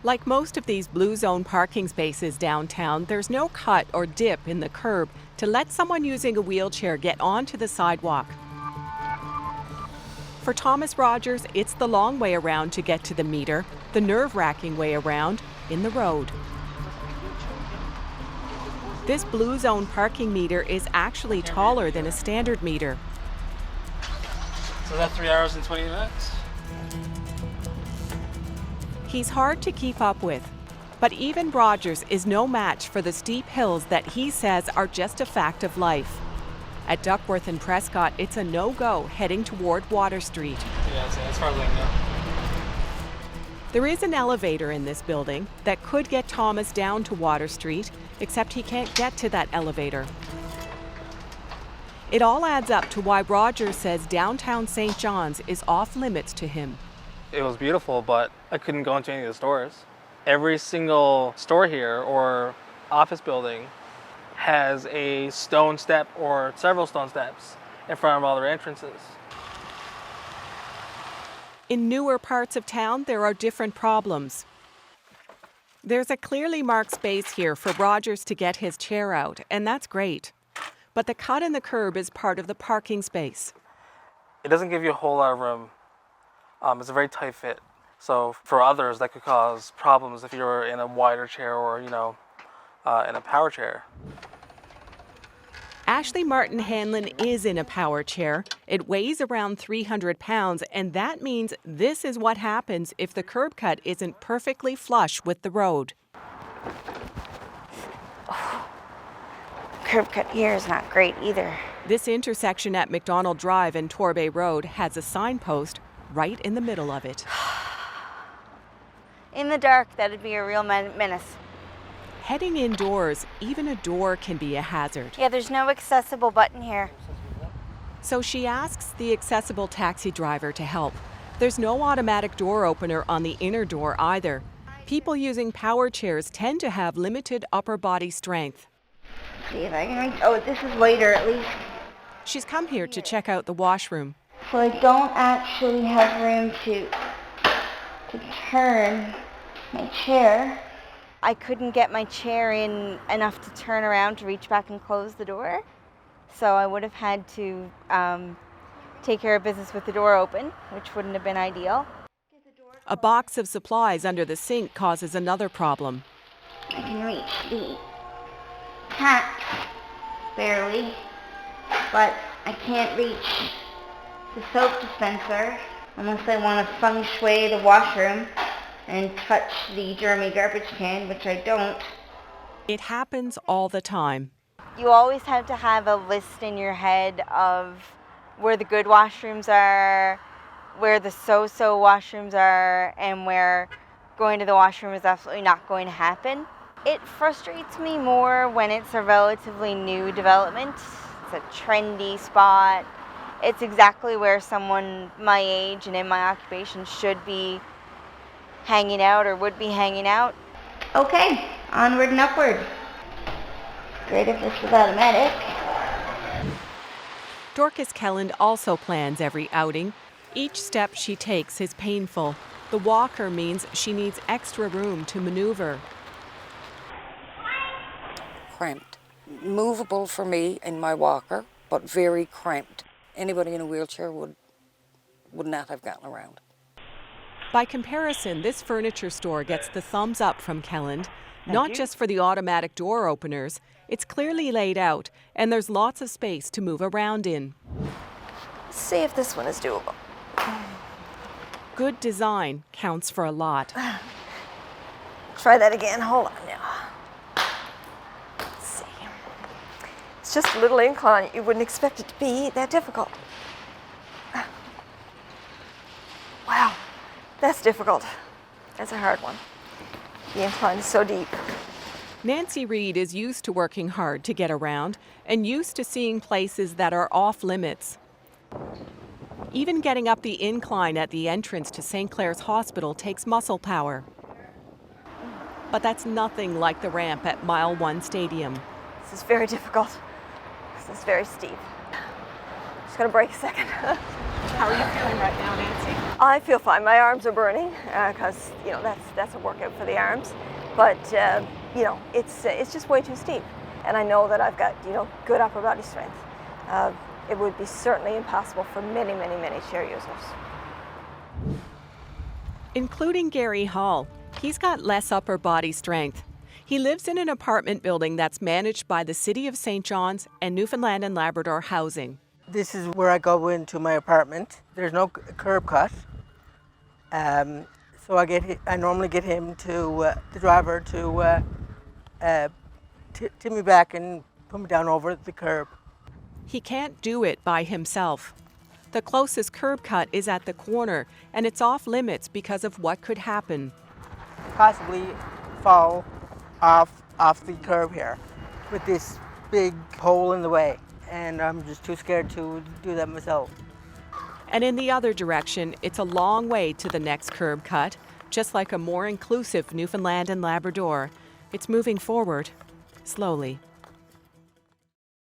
Like most of these blue zone parking spaces downtown, there's no cut or dip in the curb to let someone using a wheelchair get onto the sidewalk. For Thomas Rogers, it's the long way around to get to the meter, the nerve-wracking way around in the road. This blue zone parking meter is actually taller than a standard meter. So that's 3 hours and 20 minutes? He's hard to keep up with, but even Rogers is no match for the steep hills that he says are just a fact of life. At Duckworth and Prescott, it's a no-go heading toward Water Street. Yeah, that's farther than that. There is an elevator in this building that could get Thomas down to Water Street, except he can't get to that elevator. It all adds up to why Rogers says downtown St. John's is off limits to him. It was beautiful, but I couldn't go into any of the stores. Every single store here or office building has a stone step or several stone steps in front of all their entrances. In newer parts of town, there are different problems. There's a clearly marked space here for Rogers to get his chair out, and that's great. But the cut in the curb is part of the parking space. It doesn't give you a whole lot of room. It's a very tight fit. So for others, that could cause problems if you're in a wider chair or, in a power chair. Ashley Martin Hanlon is in a power chair. It weighs around 300 pounds, and that means this is what happens if the curb cut isn't perfectly flush with the road. Curb cut here is not great either. This intersection at McDonald Drive and Torbay Road has a signpost right in the middle of it. In the dark, that'd be a real menace. Heading indoors, even a door can be a hazard. Yeah, there's no accessible button here. So she asks the accessible taxi driver to help. There's no automatic door opener on the inner door either. People using power chairs tend to have limited upper body strength. See if I can reach. Oh, this is wider at least. She's come here to check out the washroom. So I don't actually have room to turn my chair. I couldn't get my chair in enough to turn around to reach back and close the door. So I would have had to take care of business with the door open, which wouldn't have been ideal. A box of supplies under the sink causes another problem. I can reach the tap, barely, but I can't reach the soap dispenser unless I want to feng shui the washroom and touch the germy garbage can, which I don't. It happens all the time. You always have to have a list in your head of where the good washrooms are, where the so-so washrooms are, and where going to the washroom is absolutely not going to happen. It frustrates me more when it's a relatively new development. It's a trendy spot. It's exactly where someone my age and in my occupation should be hanging out or would be hanging out. Okay, onward and upward. Great if this was automatic. Dorcas Kelland also plans every outing. Each step she takes is painful. The walker means she needs extra room to maneuver. Cramped. Movable for me in my walker, but very cramped. Anybody in a wheelchair would not have gotten around. By comparison, this furniture store gets the thumbs up from Kelland, not just for the automatic door openers. It's clearly laid out, and there's lots of space to move around in. Let's see if this one is doable. Good design counts for a lot. Try that again. Hold on now. Let's see. It's just a little incline. You wouldn't expect it to be that difficult. Wow, that's difficult. That's a hard one. The incline is so deep. Nancy Reed is used to working hard to get around and used to seeing places that are off limits. Even getting up the incline at the entrance to St. Clair's Hospital takes muscle power. But that's nothing like the ramp at Mile 1 Stadium. This is very difficult. This is very steep. Just gonna break a second. How are you feeling right now, Nancy? I feel fine. My arms are burning because that's a workout for the arms, but it's just way too steep, and I know that I've got good upper body strength. It would be certainly impossible for many, many, many chair users. Including Gary Hall. He's got less upper body strength. He lives in an apartment building that's managed by the City of St. John's and Newfoundland and Labrador Housing. This is where I go into my apartment. There's no curb cut. So I normally get him to, the driver, to tip me back and put me down over the curb. He can't do it by himself. The closest curb cut is at the corner, and it's off limits because of what could happen. Possibly fall off the curb here with this big hole in the way, and I'm just too scared to do that myself. And in the other direction, it's a long way to the next curb cut, just like a more inclusive Newfoundland and Labrador. It's moving forward, slowly.